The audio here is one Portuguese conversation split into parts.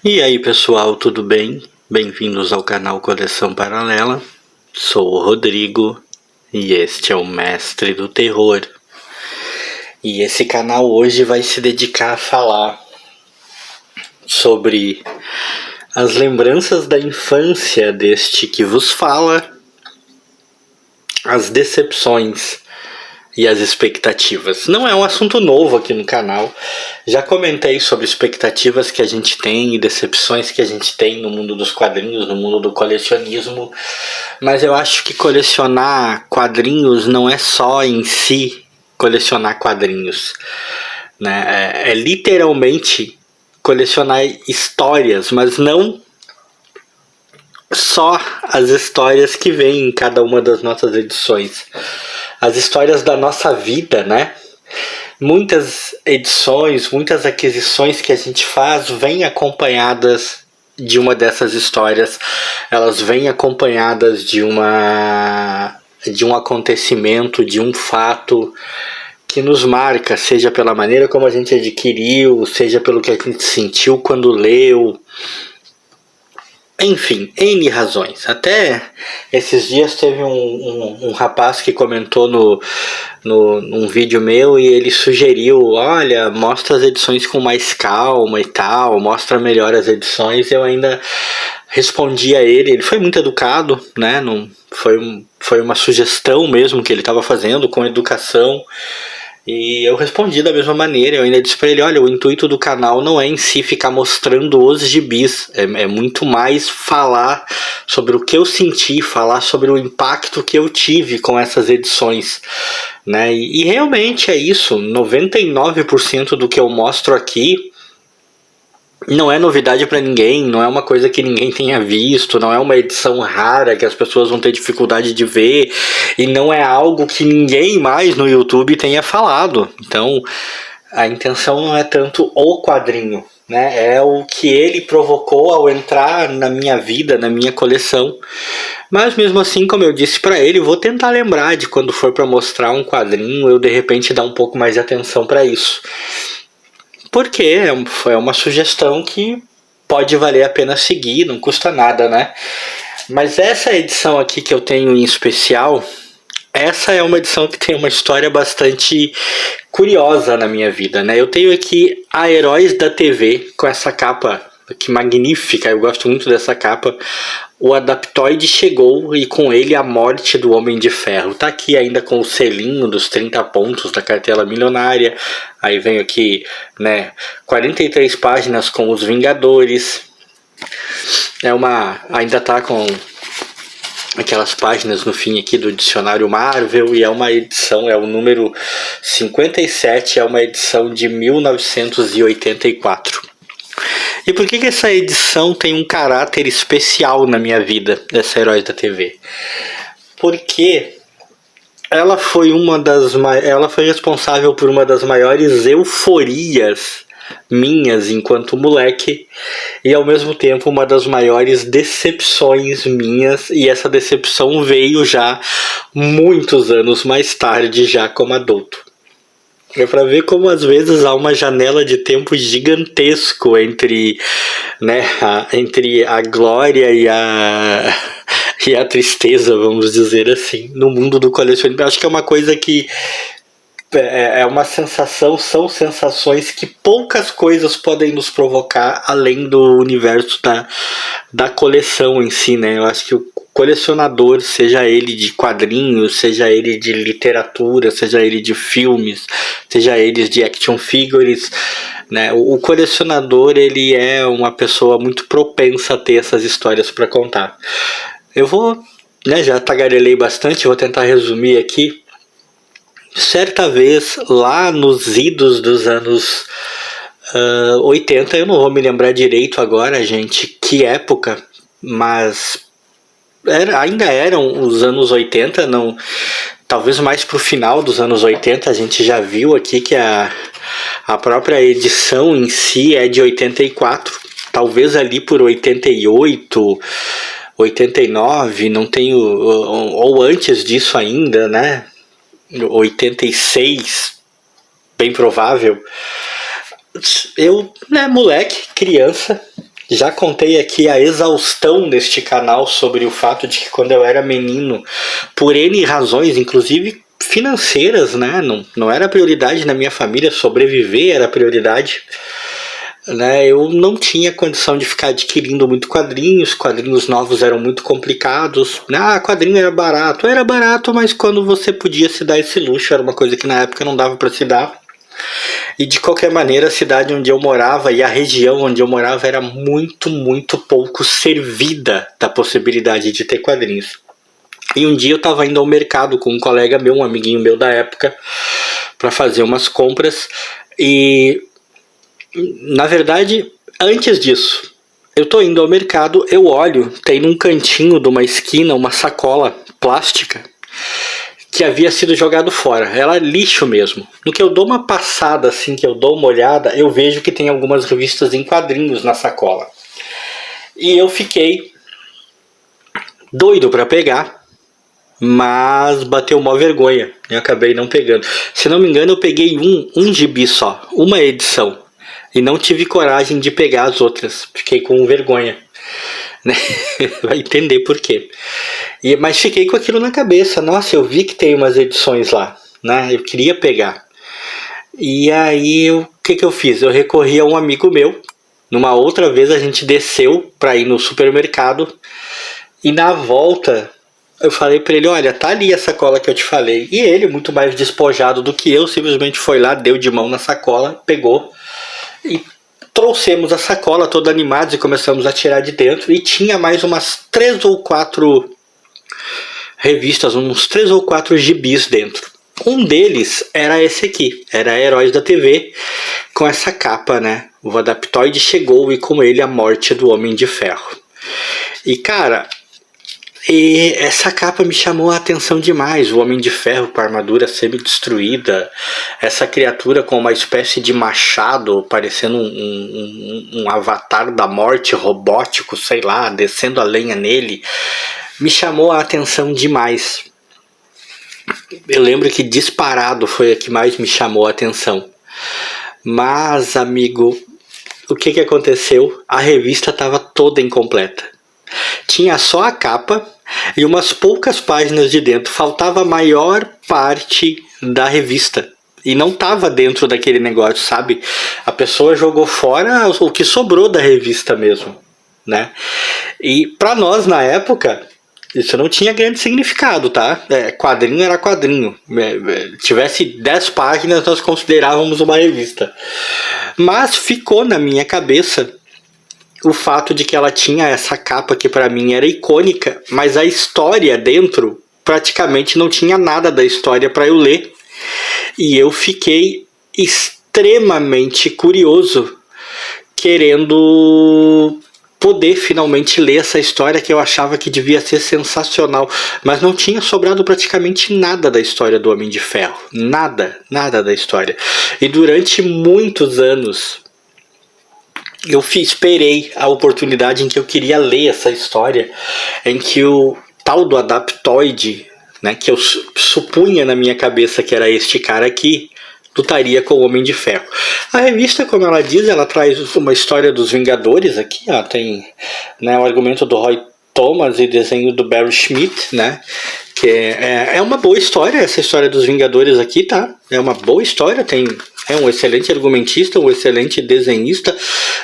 E aí pessoal, tudo bem? Bem-vindos ao canal Coleção Paralela. Sou o Rodrigo e este é o Mestre do Terror. E esse canal hoje vai se dedicar a falar sobre as lembranças da infância deste que vos fala, as decepções e as expectativas. Não é um assunto novo aqui no canal. Já comentei sobre expectativas que a gente tem e decepções que a gente tem no mundo dos quadrinhos, no mundo do colecionismo. Mas eu acho que colecionar quadrinhos não é só em si colecionar quadrinhos, né? É literalmente colecionar histórias, mas não só as histórias que vêm em cada uma das nossas edições. As histórias da nossa vida, né? Muitas edições, muitas aquisições que a gente faz vêm acompanhadas de uma dessas histórias. Elas vêm acompanhadas de um acontecimento, de um fato que nos marca, seja pela maneira como a gente adquiriu, seja pelo que a gente sentiu quando leu. Enfim, N razões. Até esses dias teve um rapaz que comentou num vídeo meu e ele sugeriu, olha, mostra as edições com mais calma e tal, mostra melhor as edições. Eu ainda respondi a ele foi muito educado, né? Não, foi uma sugestão mesmo que ele estava fazendo com educação. E eu respondi da mesma maneira, eu ainda disse pra ele, olha, o intuito do canal não é em si ficar mostrando os gibis, é muito mais falar sobre o que eu senti, falar sobre o impacto que eu tive com essas edições, né? E realmente é isso, 99% do que eu mostro aqui não é novidade pra ninguém, não é uma coisa que ninguém tenha visto, não é uma edição rara que as pessoas vão ter dificuldade de ver, e não é algo que ninguém mais no YouTube tenha falado. Então, a intenção não é tanto o quadrinho, né? É o que ele provocou ao entrar na minha vida, na minha coleção. Mas mesmo assim, como eu disse pra ele, vou tentar lembrar de quando for pra mostrar um quadrinho, eu de repente dar um pouco mais de atenção pra isso. Porque foi uma sugestão que pode valer a pena seguir, não custa nada, né? Mas essa edição aqui que eu tenho em especial, essa é uma edição que tem uma história bastante curiosa na minha vida, né? Eu tenho aqui a Heróis da TV, com essa capa que magnífica, eu gosto muito dessa capa. O Adaptoide chegou e com ele a morte do Homem de Ferro. Tá aqui ainda com o selinho dos 30 pontos da cartela milionária. Aí vem aqui, né, 43 páginas com os Vingadores. Ainda tá com aquelas páginas no fim aqui do dicionário Marvel, e é uma edição, é o número 57, é uma edição de 1984. E por que essa edição tem um caráter especial na minha vida, dessa Heróis da TV? Porque ela foi responsável por uma das maiores euforias minhas enquanto moleque, e ao mesmo tempo uma das maiores decepções minhas, e essa decepção veio já muitos anos mais tarde, já como adulto. É pra ver como às vezes há uma janela de tempo gigantesco entre, né, entre a glória e a tristeza, vamos dizer assim, no mundo do colecionismo. Acho que é uma coisa que é uma sensação, são sensações que poucas coisas podem nos provocar além do universo da coleção em si, né? Eu acho que o colecionador, seja ele de quadrinhos, seja ele de literatura, seja ele de filmes, seja ele de action figures, né? O colecionador, ele é uma pessoa muito propensa a ter essas histórias para contar. Eu vou, né, já tagarelei bastante, vou tentar resumir aqui. Certa vez, lá nos idos dos anos 80, eu não vou me lembrar direito agora, gente, que época, mas ainda eram os anos 80, não, talvez mais pro final dos anos 80, a gente já viu aqui que a própria edição em si é de 84, talvez ali por 88, 89, não tenho, ou antes disso ainda, né? 86, bem provável. Eu, né, moleque, criança, Já contei aqui a exaustão deste canal sobre o fato de que quando eu era menino, por N razões, inclusive financeiras, né? Não era prioridade na minha família, sobreviver era prioridade. Né, eu não tinha condição de ficar adquirindo muito quadrinhos novos eram muito complicados. Quadrinho era barato, mas quando você podia se dar esse luxo, era uma coisa que na época não dava para se dar. E de qualquer maneira, a cidade onde eu morava e a região onde eu morava era muito, muito pouco servida da possibilidade de ter quadrinhos. E um dia eu estava indo ao mercado com um colega meu, um amiguinho meu da época, para fazer umas compras. E na verdade, antes disso, eu tô indo ao mercado, eu olho, tem num cantinho de uma esquina uma sacola plástica que havia sido jogado fora. Ela é lixo mesmo. No que eu dou uma passada assim, que eu dou uma olhada, eu vejo que tem algumas revistas em quadrinhos na sacola. E eu fiquei doido para pegar, mas bateu uma vergonha e acabei não pegando. Se não me engano, eu peguei um gibi só, uma edição. E não tive coragem de pegar as outras. Fiquei com vergonha. Né? Vai entender por quê. Mas fiquei com aquilo na cabeça. Nossa, eu vi que tem umas edições lá. Né? Eu queria pegar. E aí, o que eu fiz? Eu recorri a um amigo meu. Numa outra vez a gente desceu para ir no supermercado. E na volta eu falei para ele, olha, tá ali a sacola que eu te falei. E ele, muito mais despojado do que eu, simplesmente foi lá, deu de mão na sacola, pegou. E trouxemos a sacola toda animados e começamos a tirar de dentro. E tinha mais umas 3 ou 4 revistas, uns 3 ou 4 gibis dentro. Um deles era esse aqui, era Heróis da TV, com essa capa, né? O Adaptoide chegou e com ele a morte do Homem de Ferro. E cara, essa capa me chamou a atenção demais. O Homem de Ferro com a armadura semi-destruída, essa criatura com uma espécie de machado, parecendo um avatar da morte robótico, sei lá, descendo a lenha nele, me chamou a atenção demais. Eu lembro que disparado foi a que mais me chamou a atenção. Mas, amigo, o que aconteceu? A revista estava toda incompleta. Tinha só a capa e umas poucas páginas de dentro. Faltava a maior parte da revista. E não estava dentro daquele negócio, sabe? A pessoa jogou fora o que sobrou da revista mesmo, né? E para nós na época, isso não tinha grande significado, tá? Quadrinho era quadrinho. Tivesse 10 páginas, nós considerávamos uma revista. Mas ficou na minha cabeça o fato de que ela tinha essa capa que para mim era icônica, mas a história dentro praticamente não tinha nada da história para eu ler. E eu fiquei extremamente curioso, querendo poder finalmente ler essa história que eu achava que devia ser sensacional, mas não tinha sobrado praticamente nada da história do Homem de Ferro, nada da história. E durante muitos anos eu esperei a oportunidade em que eu queria ler essa história, em que o tal do Adaptoide, né, que eu supunha na minha cabeça que era este cara aqui, lutaria com o Homem de Ferro. A revista, como ela diz, ela traz uma história dos Vingadores aqui, ó, tem, né, o argumento do Roy Thomas e desenho do Barry Schmidt, né, que é uma boa história, essa história dos Vingadores aqui, tá? É uma boa história, é um excelente argumentista, um excelente desenhista.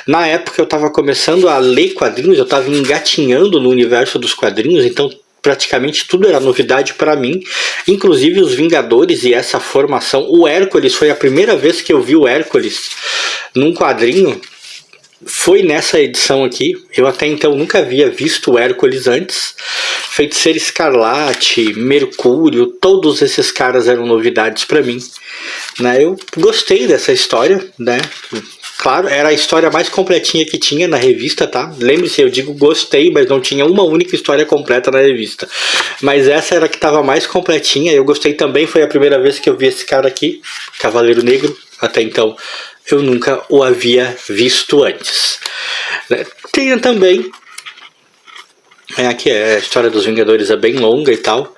Na época eu estava começando a ler quadrinhos, eu estava engatinhando no universo dos quadrinhos, então praticamente tudo era novidade para mim, inclusive os Vingadores e essa formação. O Hércules foi a primeira vez que eu vi o Hércules num quadrinho, foi nessa edição aqui. Eu até então nunca havia visto o Hércules antes. Feiticeiro Escarlate, Mercúrio, todos esses caras eram novidades para mim, né? Eu gostei dessa história, né? Claro, era a história mais completinha que tinha na revista, tá? Lembre-se, eu digo gostei, mas não tinha uma única história completa na revista. Mas essa era a que estava mais completinha, eu gostei também, foi a primeira vez que eu vi esse cara aqui, Cavaleiro Negro. Até então eu nunca o havia visto antes. Tem também, aqui a história dos Vingadores é bem longa e tal,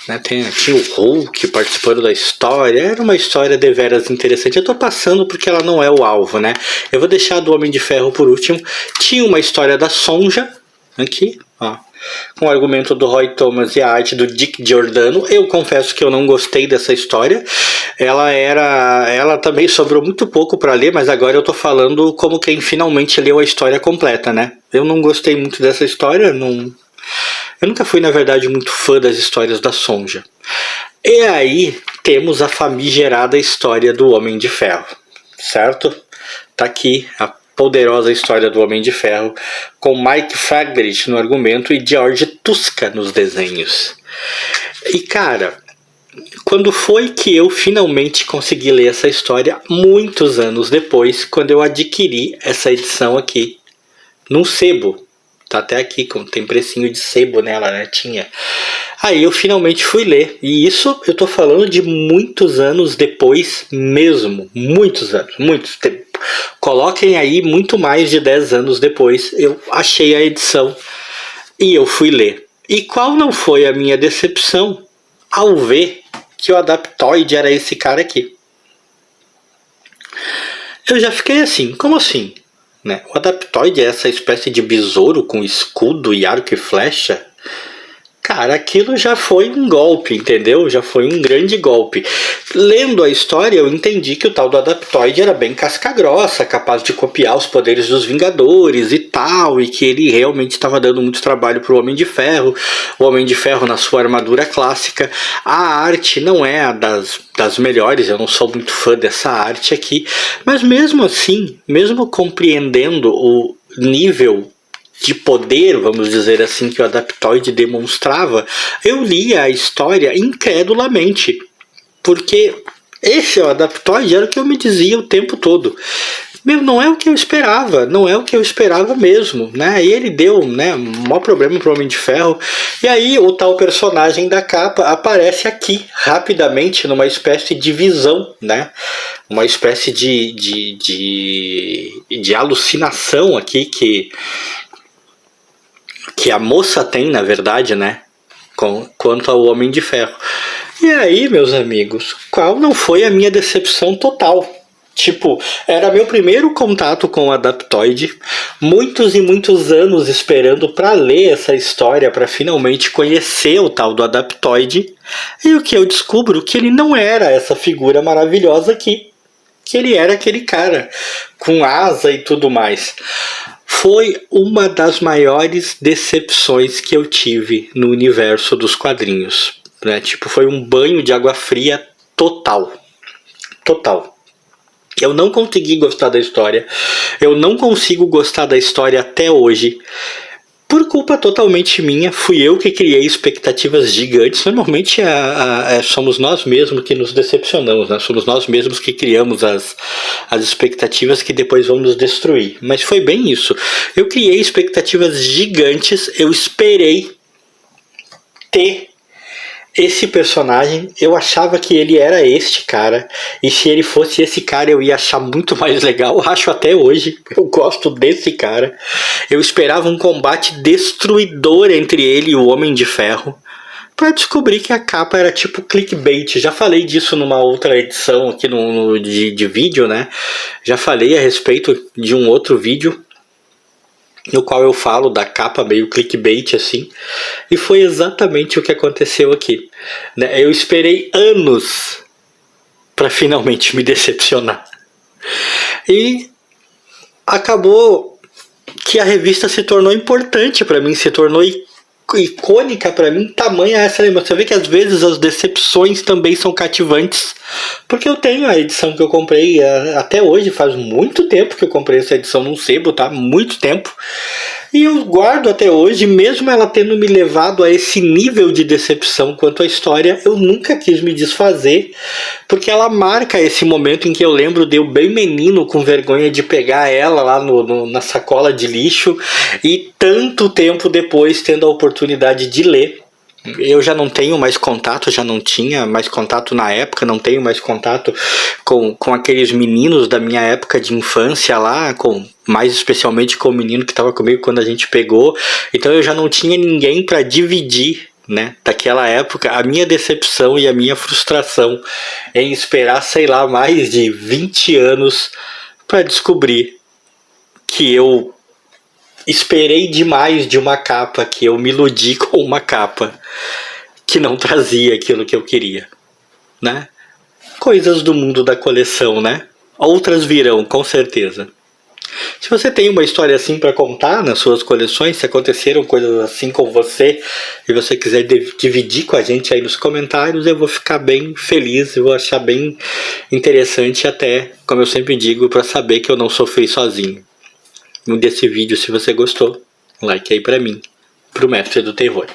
né? Tinha o Hulk participando da história. Era uma história deveras interessante. Eu tô passando porque ela não é o alvo, né? Eu vou deixar do Homem de Ferro por último. Tinha uma história da Sonja aqui, ó, com o argumento do Roy Thomas e a arte do Dick Giordano. Eu confesso que eu não gostei dessa história. Ela também sobrou muito pouco para ler, mas agora eu tô falando como quem finalmente leu a história completa, né? Eu não gostei muito dessa história, não. Eu nunca fui, na verdade, muito fã das histórias da Sonja. E aí temos a famigerada história do Homem de Ferro, certo? Tá aqui a poderosa história do Homem de Ferro, com Mike Fagbrecht no argumento e George Tuska nos desenhos. E cara, quando foi que eu finalmente consegui ler essa história? Muitos anos depois, quando eu adquiri essa edição aqui, num sebo. Tá até aqui, tem precinho de sebo nela, né? Tinha. Aí eu finalmente fui ler. E isso eu tô falando de muitos anos depois mesmo. Muitos anos, muitos. Coloquem aí muito mais de 10 anos depois. Eu achei a edição e eu fui ler. E qual não foi a minha decepção ao ver que o Adaptoid era esse cara aqui? Eu já fiquei assim, como assim? Né? O Adaptoid é essa espécie de besouro com escudo e arco e flecha. Cara, aquilo já foi um golpe, entendeu? Já foi um grande golpe. Lendo a história, eu entendi que o tal do Adaptoid era bem casca-grossa, capaz de copiar os poderes dos Vingadores e tal, e que ele realmente estava dando muito trabalho pro Homem de Ferro. O Homem de Ferro na sua armadura clássica. A arte não é a das melhores, eu não sou muito fã dessa arte aqui, mas mesmo assim, mesmo compreendendo o nível de poder, vamos dizer assim, que o Adaptoid demonstrava, eu lia a história incredulamente, porque esse Adaptoid era o que eu me dizia o tempo todo. Meu, não é o que eu esperava, não é o que eu esperava mesmo, né? E ele deu, né, um maior problema pro Homem de Ferro. E aí o tal personagem da capa aparece aqui, rapidamente, numa espécie de visão, né? Uma espécie de alucinação aqui que a moça tem, na verdade, né? Quanto ao Homem de Ferro. E aí, meus amigos, qual não foi a minha decepção total? Tipo, era meu primeiro contato com o Adaptoid, muitos e muitos anos esperando para ler essa história, para finalmente conhecer o tal do Adaptoid, e o que eu descubro que ele não era essa figura maravilhosa aqui, que ele era aquele cara com asa e tudo mais. Foi uma das maiores decepções que eu tive no universo dos quadrinhos, né? Tipo, foi um banho de água fria total. Total. Eu não consegui gostar da história. Eu não consigo gostar da história até hoje. Por culpa totalmente minha, fui eu que criei expectativas gigantes. Normalmente somos nós mesmos que nos decepcionamos, né? Somos nós mesmos que criamos as expectativas que depois vão nos destruir. Mas foi bem isso. Eu criei expectativas gigantes, eu esperei ter esse personagem, eu achava que ele era este cara, e se ele fosse esse cara eu ia achar muito mais legal, acho até hoje, eu gosto desse cara. Eu esperava um combate destruidor entre ele e o Homem de Ferro, para descobrir que a capa era tipo clickbait. Já falei disso numa outra edição aqui de vídeo, né? Já falei a respeito de um outro vídeo no qual eu falo da capa meio clickbait assim, e foi exatamente o que aconteceu aqui, né? Eu esperei anos para finalmente me decepcionar, e acabou que a revista se tornou importante para mim, se tornou icônica para mim, tamanha essa lembrança. Você vê que às vezes as decepções também são cativantes, porque eu tenho a edição que eu comprei até hoje, faz muito tempo que eu comprei essa edição num sebo, tá? Muito tempo. E eu guardo até hoje, mesmo ela tendo me levado a esse nível de decepção quanto à história, eu nunca quis me desfazer, porque ela marca esse momento em que eu lembro de eu bem menino, com vergonha de pegar ela lá na sacola de lixo, e tanto tempo depois tendo a oportunidade de ler. Eu já não tenho mais contato, já não tinha mais contato na época, não tenho mais contato com aqueles meninos da minha época de infância lá, mais especialmente com o menino que estava comigo quando a gente pegou. Então eu já não tinha ninguém para dividir né, daquela época, a minha decepção e a minha frustração em esperar, sei lá, mais de 20 anos para descobrir que eu esperei demais de uma capa, que eu me iludi com uma capa que não trazia aquilo que eu queria, né? Coisas do mundo da coleção, né? Outras virão, com certeza. Se você tem uma história assim para contar nas suas coleções, se aconteceram coisas assim com você e você quiser dividir com a gente aí nos comentários, eu vou ficar bem feliz, eu vou achar bem interessante até, como eu sempre digo, para saber que eu não sofri sozinho. Desse vídeo, se você gostou, like aí para mim, pro Mestre do Terror.